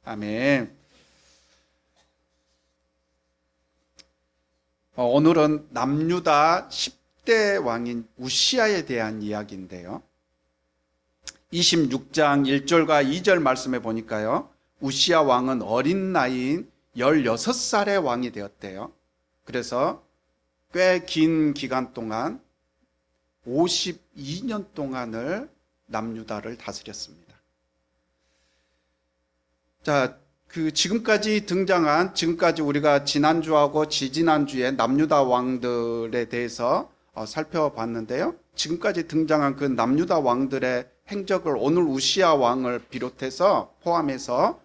아멘. 오늘은 남유다 10대 왕인 우시야에 대한 이야기인데요. 26장 1절과 2절 말씀에 보니까요, 우시야 왕은 어린 나이인 16살의 왕이 되었대요. 그래서 꽤 긴 기간 동안 52년 동안을 남유다를 다스렸습니다. 자, 지금까지 우리가 지난주하고 지지난주에 남유다 왕들에 대해서 살펴봤는데요. 지금까지 등장한 그 남유다 왕들의 행적을 오늘 우시야 왕을 비롯해서 포함해서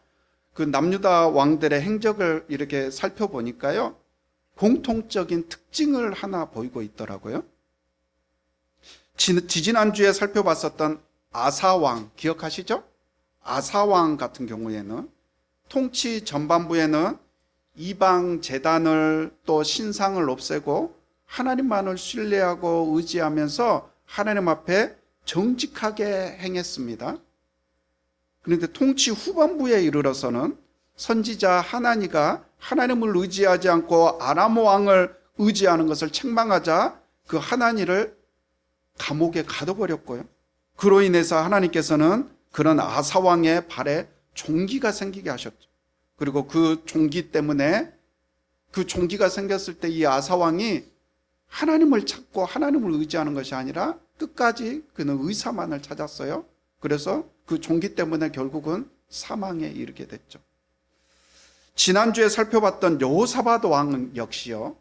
그 남유다 왕들의 행적을 이렇게 살펴보니까요, 공통적인 특징을 하나 보이고 있더라고요. 지난주에 살펴봤었던 아사왕 기억하시죠? 아사왕 같은 경우에는 통치 전반부에는 이방 제단을 또 신상을 없애고 하나님만을 신뢰하고 의지하면서 하나님 앞에 정직하게 행했습니다. 그런데 통치 후반부에 이르러서는 선지자 하나니가 하나님을 의지하지 않고 아람 왕을 의지하는 것을 책망하자 그 하나니를 감옥에 가둬버렸고요. 그로 인해서 하나님께서는 그런 아사 왕의 발에 종기가 생기게 하셨죠. 그리고 그 종기 때문에, 그 종기가 생겼을 때 이 아사 왕이 하나님을 찾고 하나님을 의지하는 것이 아니라 끝까지 그는 의사만을 찾았어요. 그래서 그 종기 때문에 결국은 사망에 이르게 됐죠. 지난주에 살펴봤던 여호사밧 왕은 역시요,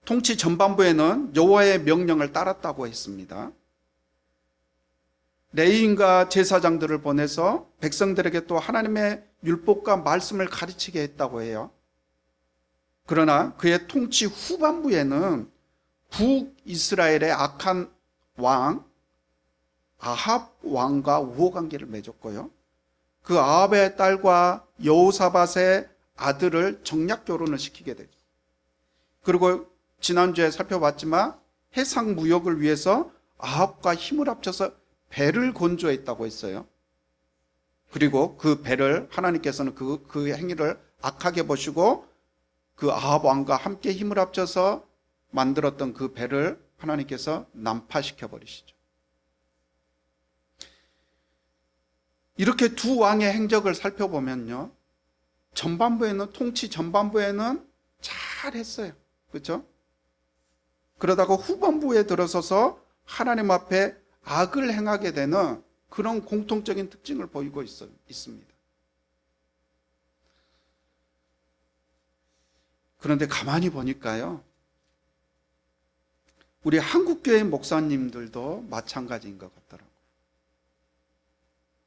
통치 전반부에는 여호와의 명령을 따랐다고 했습니다. 레위인과 제사장들을 보내서 백성들에게 또 하나님의 율법과 말씀을 가르치게 했다고 해요. 그러나 그의 통치 후반부에는 북이스라엘의 악한 왕 아합 왕과 우호관계를 맺었고요, 그 아합의 딸과 여호사밧의 아들을 정략 결혼을 시키게 되죠. 그리고 지난주에 살펴봤지만 해상 무역을 위해서 아합과 힘을 합쳐서 배를 건조했다고 했어요. 그리고 그 배를 하나님께서는 그 행위를 악하게 보시고 그 아합 왕과 함께 힘을 합쳐서 만들었던 그 배를 하나님께서 난파시켜 버리시죠. 이렇게 두 왕의 행적을 살펴보면요, 통치 전반부에는 잘했어요. 그렇죠? 그러다가 후반부에 들어서서 하나님 앞에 악을 행하게 되는 그런 공통적인 특징을 보이고 있습니다. 그런데 가만히 보니까요, 우리 한국교회 목사님들도 마찬가지인 것 같더라고요.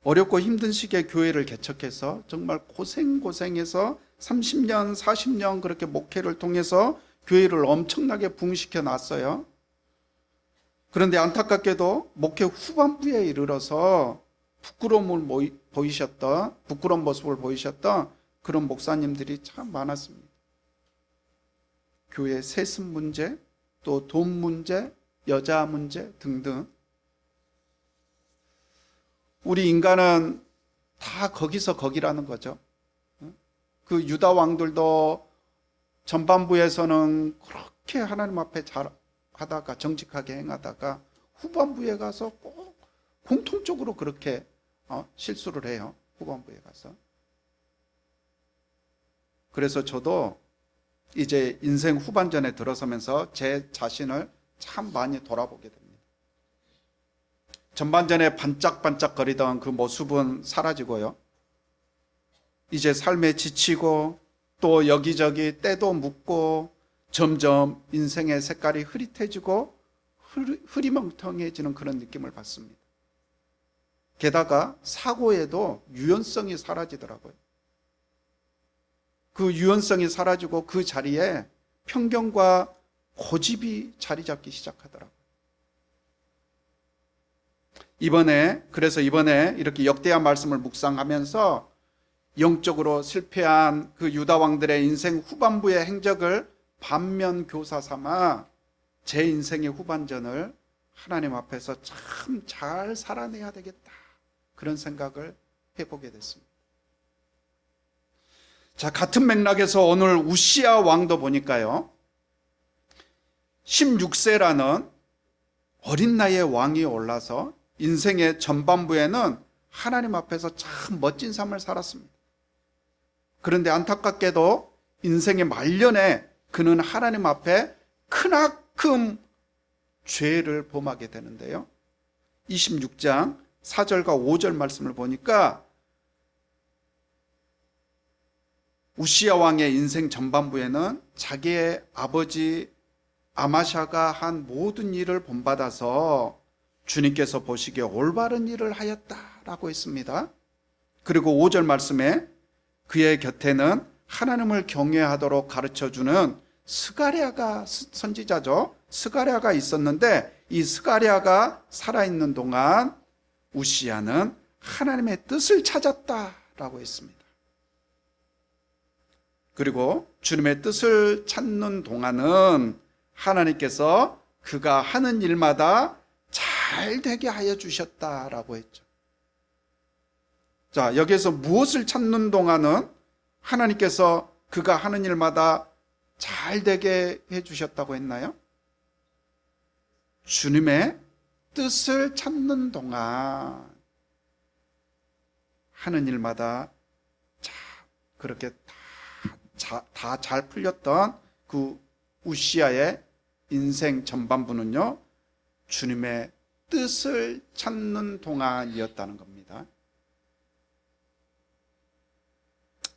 어렵고 힘든 시기에 교회를 개척해서 정말 고생해서 30년, 40년 그렇게 목회를 통해서 교회를 엄청나게 부흥시켜 놨어요. 그런데 안타깝게도 목회 후반부에 이르러서 부끄러운 모습을 보이셨던 그런 목사님들이 참 많았습니다. 교회 세습 문제, 또 돈 문제, 여자 문제 등등. 우리 인간은 다 거기서 거기라는 거죠. 그 유다 왕들도 전반부에서는 그렇게 하나님 앞에 잘 하다가 정직하게 행하다가 후반부에 가서 꼭 공통적으로 그렇게 실수를 해요. 후반부에 가서. 그래서 저도 이제 인생 후반전에 들어서면서 제 자신을 참 많이 돌아보게 됩니다. 전반전에 반짝반짝거리던 그 모습은 사라지고요, 이제 삶에 지치고 또 여기저기 때도 묻고 점점 인생의 색깔이 흐릿해지고 흐리멍텅해지는 그런 느낌을 받습니다. 게다가 사고에도 유연성이 사라지더라고요. 그 유연성이 사라지고 그 자리에 편견과 고집이 자리 잡기 시작하더라고요. 그래서 이번에 이렇게 역대한 말씀을 묵상하면서 영적으로 실패한 그 유다 왕들의 인생 후반부의 행적을 반면 교사 삼아 제 인생의 후반전을 하나님 앞에서 참 잘 살아내야 되겠다, 그런 생각을 해보게 됐습니다. 자, 같은 맥락에서 오늘 우시야 왕도 보니까요, 16세라는 어린 나이에 왕이 올라서 인생의 전반부에는 하나님 앞에서 참 멋진 삶을 살았습니다. 그런데 안타깝게도 인생의 말년에 그는 하나님 앞에 크나큰 죄를 범하게 되는데요, 26장 4절과 5절 말씀을 보니까 우시야 왕의 인생 전반부에는 자기의 아버지 아마샤가 한 모든 일을 본받아서 주님께서 보시기에 올바른 일을 하였다라고 했습니다. 그리고 5절 말씀에 그의 곁에는 하나님을 경외하도록 가르쳐주는 스가랴가, 선지자죠, 스가랴가 있었는데 이 스가랴가 살아있는 동안 우시야는 하나님의 뜻을 찾았다라고 했습니다. 그리고 주님의 뜻을 찾는 동안은 하나님께서 그가 하는 일마다 잘 되게 하여 주셨다라고 했죠. 자, 여기에서 무엇을 찾는 동안은 하나님께서 그가 하는 일마다 잘 되게 해 주셨다고 했나요? 주님의 뜻을 찾는 동안 하는 일마다 그렇게 다 잘 풀렸던 그 우시야의 인생 전반부는요, 주님의 뜻을 찾는 동안이었다는 겁니다.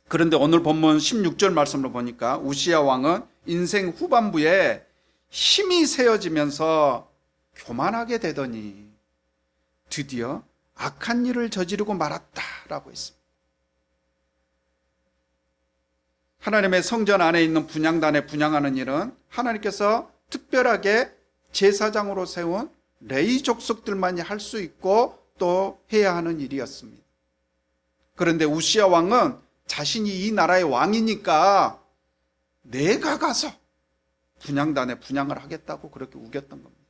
그런데 오늘 본문 16절 말씀을 보니까 우시야 왕은 인생 후반부에 힘이 세어지면서 교만하게 되더니 드디어 악한 일을 저지르고 말았다라고 했습니다. 하나님의 성전 안에 있는 분향단에 분향하는 일은 하나님께서 특별하게 제사장으로 세운 레위 족속들만이 할 수 있고 또 해야 하는 일이었습니다. 그런데 우시야 왕은 자신이 이 나라의 왕이니까 내가 가서 분향단에 분향을 하겠다고 그렇게 우겼던 겁니다.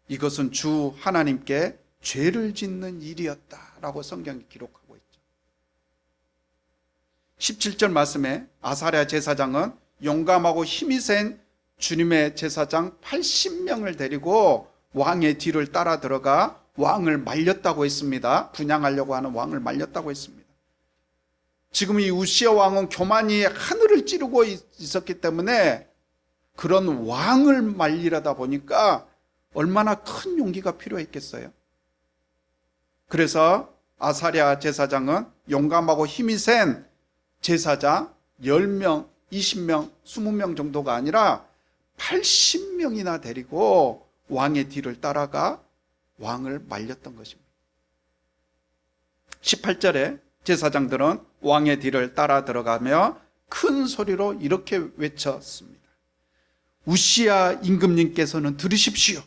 이것은 주 하나님께 죄를 짓는 일이었다라고 성경이 기록하고 있죠. 17절 말씀에 아사랴 제사장은 용감하고 힘이 센 주님의 제사장 80명을 데리고 왕의 뒤를 따라 들어가 왕을 말렸다고 했습니다. 분향하려고 하는 왕을 말렸다고 했습니다. 지금 이 우시야 왕은 교만이 하늘을 찌르고 있었기 때문에 그런 왕을 말리려다 보니까 얼마나 큰 용기가 필요했겠어요. 그래서 아사랴 제사장은 용감하고 힘이 센 제사장 10명, 20명, 20명 정도가 아니라 80명이나 데리고 왕의 뒤를 따라가 왕을 말렸던 것입니다. 18절에 제사장들은 왕의 뒤를 따라 들어가며 큰 소리로 이렇게 외쳤습니다. 우시야 임금님께서는 들으십시오.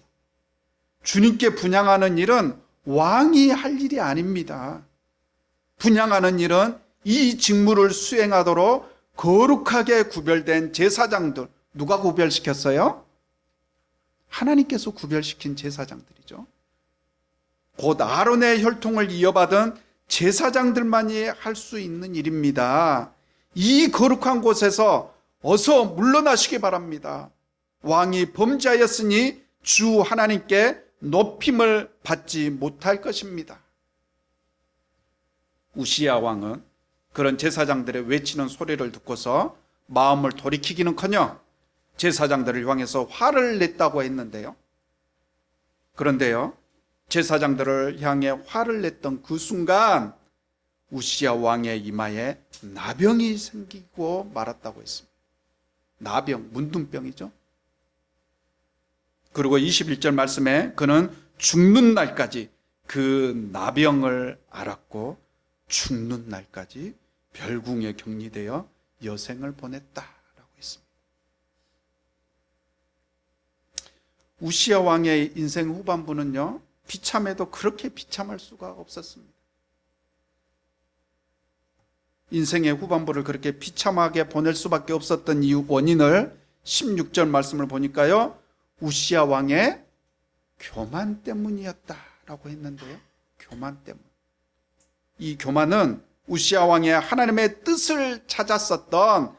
주님께 분향하는 일은 왕이 할 일이 아닙니다. 분향하는 일은 이 직무를 수행하도록 거룩하게 구별된 제사장들, 누가 구별시켰어요? 하나님께서 구별시킨 제사장들이죠. 곧 아론의 혈통을 이어받은 제사장들만이 할 수 있는 일입니다. 이 거룩한 곳에서 어서 물러나시기 바랍니다. 왕이 범죄하였으니 주 하나님께 높임을 받지 못할 것입니다. 우시야 왕은 그런 제사장들의 외치는 소리를 듣고서 마음을 돌이키기는커녕 제사장들을 향해서 화를 냈다고 했는데요. 그런데요, 제사장들을 향해 화를 냈던 그 순간 우시야 왕의 이마에 나병이 생기고 말았다고 했습니다. 나병, 문둥병이죠. 그리고 21절 말씀에 그는 죽는 날까지 그 나병을 앓았고 죽는 날까지 별궁에 격리되어 여생을 보냈다라고 했습니다. 우시야 왕의 인생 후반부는요, 비참해도 그렇게 비참할 수가 없었습니다. 인생의 후반부를 그렇게 비참하게 보낼 수밖에 없었던 이유 원인을 16절 말씀을 보니까요, 우시야 왕의 교만 때문이었다라고 했는데요. 교만 때문. 이 교만은 우시야 왕이 하나님의 뜻을 찾았던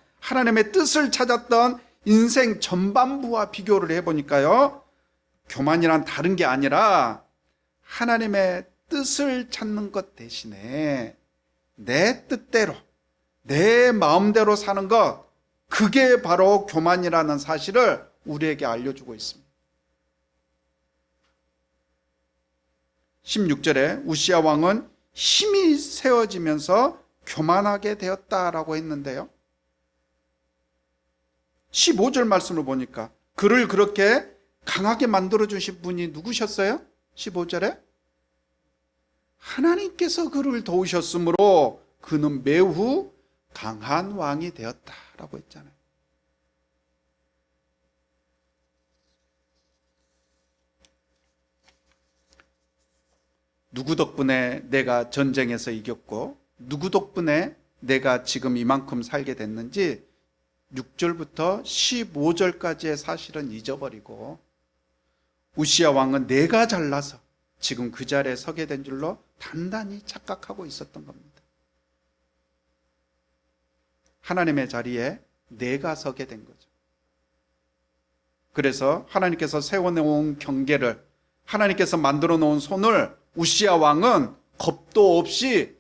인생 전반부와 비교를 해보니까요, 교만이란 다른 게 아니라 하나님의 뜻을 찾는 것 대신에 내 뜻대로, 내 마음대로 사는 것, 그게 바로 교만이라는 사실을 우리에게 알려주고 있습니다. 16절에 우시야 왕은 힘이 세워지면서 교만하게 되었다라고 했는데요, 15절 말씀을 보니까 그를 그렇게 강하게 만들어주신 분이 누구셨어요? 15절에 하나님께서 그를 도우셨으므로 그는 매우 강한 왕이 되었다라고 했잖아요. 누구 덕분에 내가 전쟁에서 이겼고 누구 덕분에 내가 지금 이만큼 살게 됐는지 6절부터 15절까지의 사실은 잊어버리고 우시야 왕은 내가 잘나서 지금 그 자리에 서게 된 줄로 단단히 착각하고 있었던 겁니다. 하나님의 자리에 내가 서게 된 거죠. 그래서 하나님께서 세워놓은 경계를, 하나님께서 만들어 놓은 손을 우시야 왕은 겁도 없이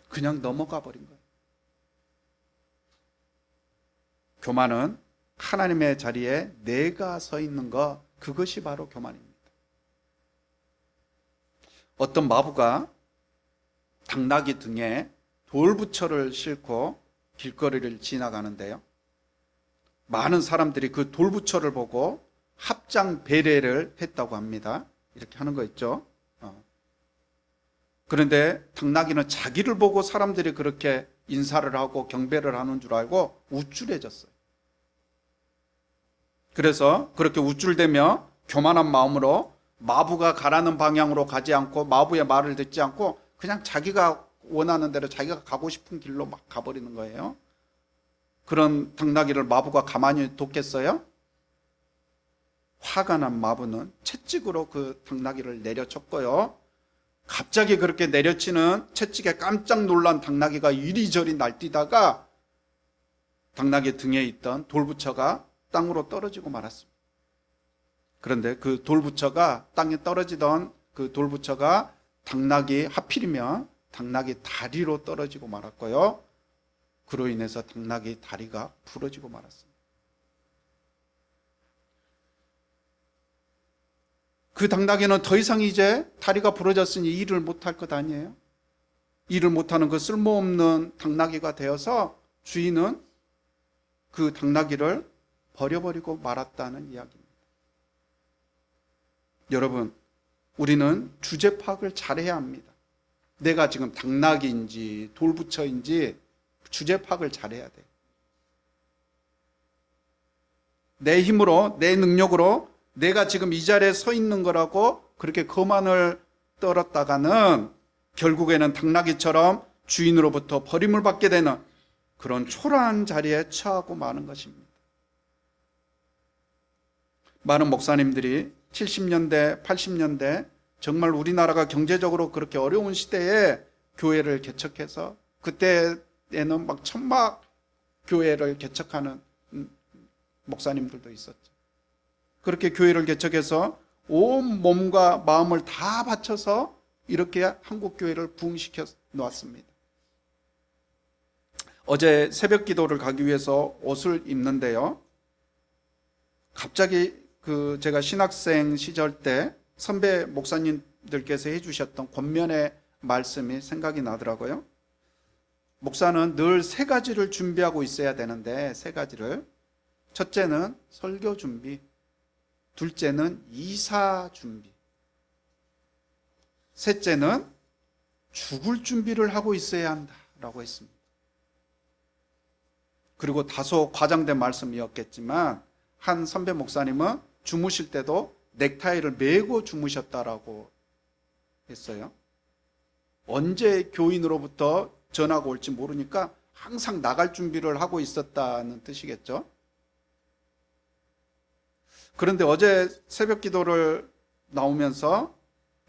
그냥 넘어가 버린 거예요. 교만은 하나님의 자리에 내가 서 있는 것, 그것이 바로 교만입니다. 어떤 마부가 당나귀 등에 돌부처를 싣고 길거리를 지나가는데요, 많은 사람들이 그 돌부처를 보고 합장 배례를 했다고 합니다. 이렇게 하는 거 있죠. 그런데 당나귀는 자기를 보고 사람들이 그렇게 인사를 하고 경배를 하는 줄 알고 우쭐해졌어요. 그래서 그렇게 우쭐대며 교만한 마음으로 마부가 가라는 방향으로 가지 않고 마부의 말을 듣지 않고 그냥 자기가 원하는 대로 자기가 가고 싶은 길로 막 가버리는 거예요. 그런 당나귀를 마부가 가만히 뒀겠어요? 화가 난 마부는 채찍으로 그 당나귀를 내려쳤고요, 갑자기 그렇게 내려치는 채찍에 깜짝 놀란 당나귀가 이리저리 날뛰다가 당나귀 등에 있던 돌부처가 땅으로 떨어지고 말았습니다. 그런데 그 돌부처가 땅에 떨어지던 그 돌부처가 당나귀, 하필이면 당나귀 다리로 떨어지고 말았고요, 그로 인해서 당나귀 다리가 부러지고 말았습니다. 그 당나귀는 더 이상 이제 다리가 부러졌으니 일을 못할 것 아니에요? 일을 못하는 그 쓸모없는 당나귀가 되어서 주인은 그 당나귀를 버려버리고 말았다는 이야기입니다. 여러분, 우리는 주제 파악을 잘해야 합니다. 내가 지금 당나귀인지 돌부처인지 주제 파악을 잘해야 돼요. 내 힘으로, 내 능력으로 내가 지금 이 자리에 서 있는 거라고 그렇게 거만을 떨었다가는 결국에는 당나귀처럼 주인으로부터 버림을 받게 되는 그런 초라한 자리에 처하고 마는 것입니다. 많은 목사님들이 70년대, 80년대 정말 우리나라가 경제적으로 그렇게 어려운 시대에 교회를 개척해서, 그때에는 막 천막 교회를 개척하는 목사님들도 있었죠. 그렇게 교회를 개척해서 온 몸과 마음을 다 바쳐서 이렇게 한국 교회를 부흥시켜 놓았습니다. 어제 새벽 기도를 가기 위해서 옷을 입는데요, 갑자기 제가 신학생 시절 때 선배 목사님들께서 해주셨던 권면의 말씀이 생각이 나더라고요. 목사는 늘 3가지를 준비하고 있어야 되는데, 3가지를. 첫째는 설교 준비, 둘째는 이사 준비, 셋째는 죽을 준비를 하고 있어야 한다라고 했습니다. 그리고 다소 과장된 말씀이었겠지만 한 선배 목사님은 주무실 때도 넥타이를 메고 주무셨다라고 했어요. 언제 교인으로부터 전화가 올지 모르니까 항상 나갈 준비를 하고 있었다는 뜻이겠죠. 그런데 어제 새벽 기도를 나오면서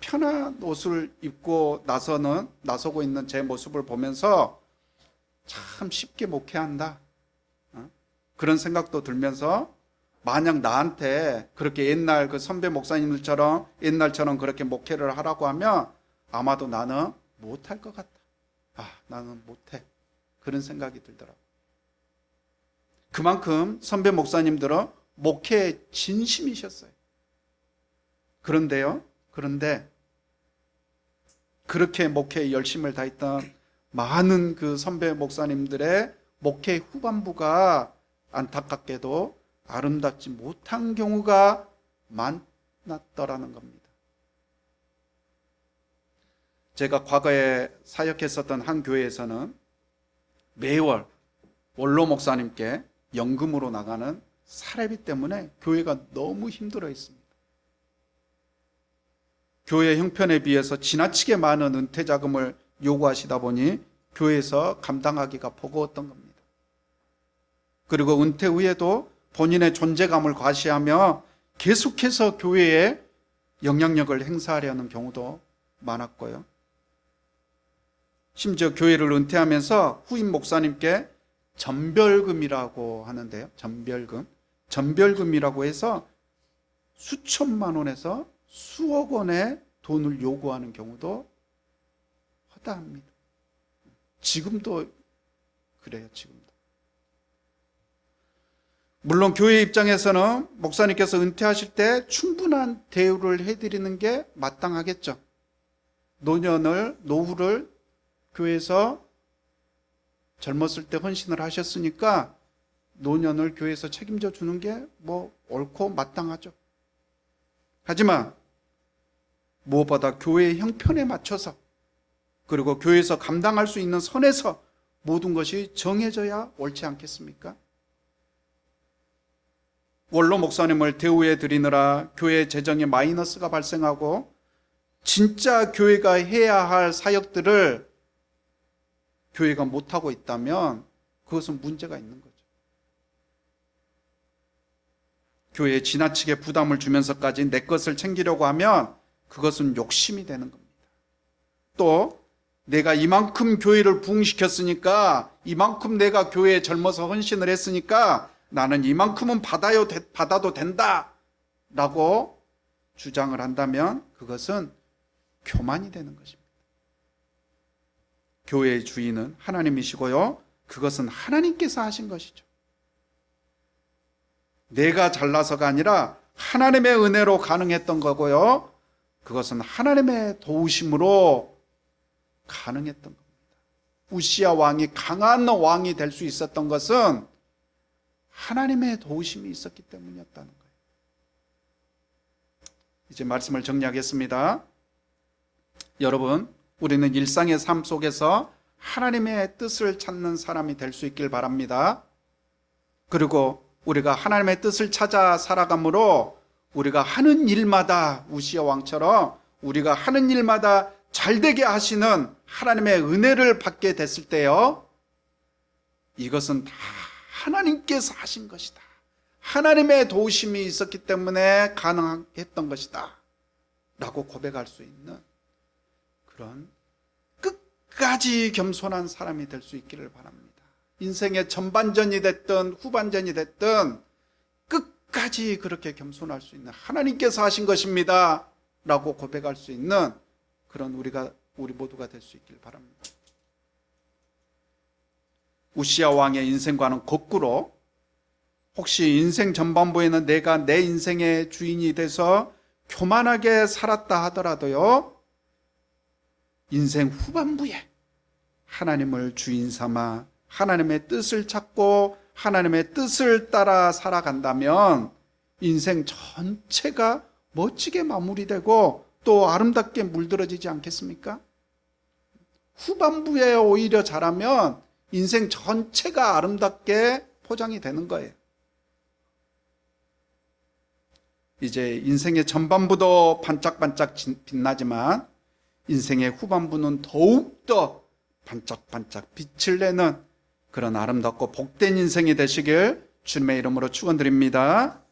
편한 옷을 입고 나서고 있는 제 모습을 보면서 참 쉽게 목회한다. 그런 생각도 들면서 만약 나한테 그렇게 옛날 그 선배 목사님들처럼 옛날처럼 그렇게 목회를 하라고 하면 아마도 나는 못할 것 같다. 나는 못해. 그런 생각이 들더라고요. 그만큼 선배 목사님들은 목회에 진심이셨어요. 그런데 그렇게 목회에 열심을 다했던 많은 그 선배 목사님들의 목회 후반부가 안타깝게도 아름답지 못한 경우가 많았더라는 겁니다. 제가 과거에 사역했었던 한 교회에서는 매월 원로 목사님께 연금으로 나가는 사례비 때문에 교회가 너무 힘들어 했습니다. 교회 형편에 비해서 지나치게 많은 은퇴 자금을 요구하시다 보니 교회에서 감당하기가 버거웠던 겁니다. 그리고 은퇴 후에도 본인의 존재감을 과시하며 계속해서 교회에 영향력을 행사하려는 경우도 많았고요. 심지어 교회를 은퇴하면서 후임 목사님께 전별금이라고 하는데요. 전별금이라고 해서 수천만 원에서 수억 원의 돈을 요구하는 경우도 허다합니다. 지금도 그래요. 지금도. 물론 교회 입장에서는 목사님께서 은퇴하실 때 충분한 대우를 해드리는 게 마땅하겠죠. 노후를 교회에서 젊었을 때 헌신을 하셨으니까 노년을 교회에서 책임져 주는 게 옳고 마땅하죠. 하지만 무엇보다 교회의 형편에 맞춰서 그리고 교회에서 감당할 수 있는 선에서 모든 것이 정해져야 옳지 않겠습니까? 원로 목사님을 대우해 드리느라 교회 재정에 마이너스가 발생하고 진짜 교회가 해야 할 사역들을 교회가 못하고 있다면 그것은 문제가 있는 거죠. 교회에 지나치게 부담을 주면서까지 내 것을 챙기려고 하면 그것은 욕심이 되는 겁니다. 또 내가 이만큼 교회를 부흥시켰으니까, 이만큼 내가 교회에 젊어서 헌신을 했으니까 나는 이만큼은 받아도 된다 라고 주장을 한다면 그것은 교만이 되는 것입니다. 교회의 주인은 하나님이시고요, 그것은 하나님께서 하신 것이죠. 내가 잘나서가 아니라 하나님의 은혜로 가능했던 거고요, 그것은 하나님의 도우심으로 가능했던 겁니다. 우시야 왕이 강한 왕이 될 수 있었던 것은 하나님의 도우심이 있었기 때문이었다는 거예요. 이제 말씀을 정리하겠습니다. 여러분, 우리는 일상의 삶 속에서 하나님의 뜻을 찾는 사람이 될 수 있길 바랍니다. 그리고 우리가 하나님의 뜻을 찾아 살아감으로 우리가 하는 일마다 우시야 왕처럼 우리가 하는 일마다 잘되게 하시는 하나님의 은혜를 받게 됐을 때요, 이것은 다 하나님께서 하신 것이다, 하나님의 도우심이 있었기 때문에 가능했던 것이다 라고 고백할 수 있는 그런 끝까지 겸손한 사람이 될 수 있기를 바랍니다. 인생의 전반전이 됐든 후반전이 됐든 끝까지 그렇게 겸손할 수 있는, 하나님께서 하신 것입니다 라고 고백할 수 있는 그런 우리 모두가 될 수 있길 바랍니다. 우시야 왕의 인생과는 거꾸로, 혹시 인생 전반부에는 내가 내 인생의 주인이 돼서 교만하게 살았다 하더라도요, 인생 후반부에 하나님을 주인 삼아 하나님의 뜻을 찾고 하나님의 뜻을 따라 살아간다면 인생 전체가 멋지게 마무리되고 또 아름답게 물들어지지 않겠습니까? 후반부에 오히려 잘하면 인생 전체가 아름답게 포장이 되는 거예요. 이제 인생의 전반부도 반짝반짝 빛나지만 인생의 후반부는 더욱더 반짝반짝 빛을 내는 그런 아름답고 복된 인생이 되시길 주님의 이름으로 축원드립니다.